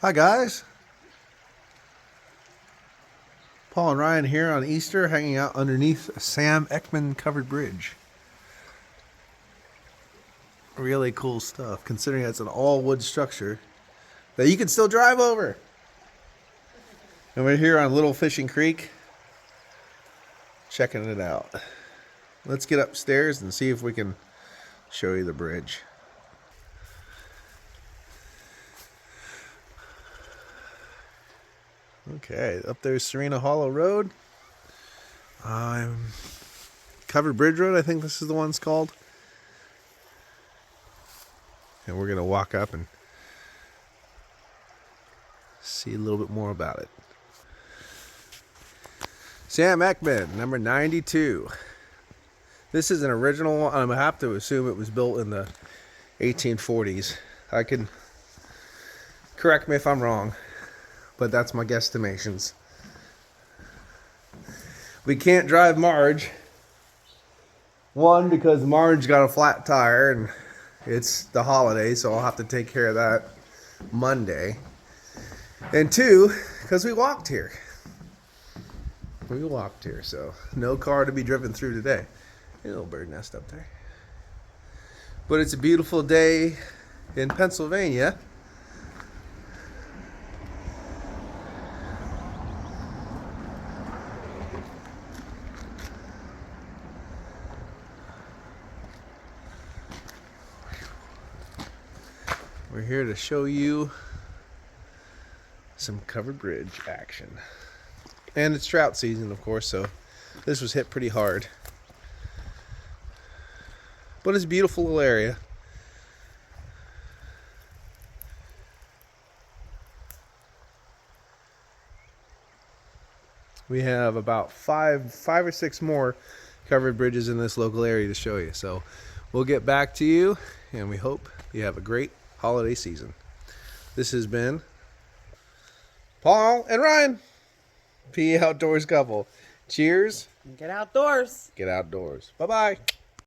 Hi guys, Paul and Ryan here on Easter hanging out underneath a Sam Eckmam covered bridge. Really cool stuff considering it's an all wood structure that you can still drive over. And we're here on Little Fishing Creek checking it out. Let's get upstairs and see if we can show you the bridge. Okay, up there's Serena Hollow Road. Covered Bridge Road, I think this is the one it's called. And we're going to walk up and see a little bit more about it. Sam Eckmam, number 92. This is an original one. I have to assume it was built in the 1840s. I can correct me if I'm wrong, but that's my guesstimations. We can't drive Marge. One, because Marge got a flat tire and it's the holiday, so I'll have to take care of that Monday. And two, because we walked here. So no car to be driven through today. A little bird nest up there. But it's a beautiful day in Pennsylvania. We're here to show you some covered bridge action. And it's trout season, of course, so this was hit pretty hard. But it's a beautiful little area. We have about five or six more covered bridges in this local area to show you. So we'll get back to you, and we hope you have a great holiday season. This has been Paul and Ryan, PE Outdoors couple. Cheers. Get outdoors. Get outdoors. Bye-bye.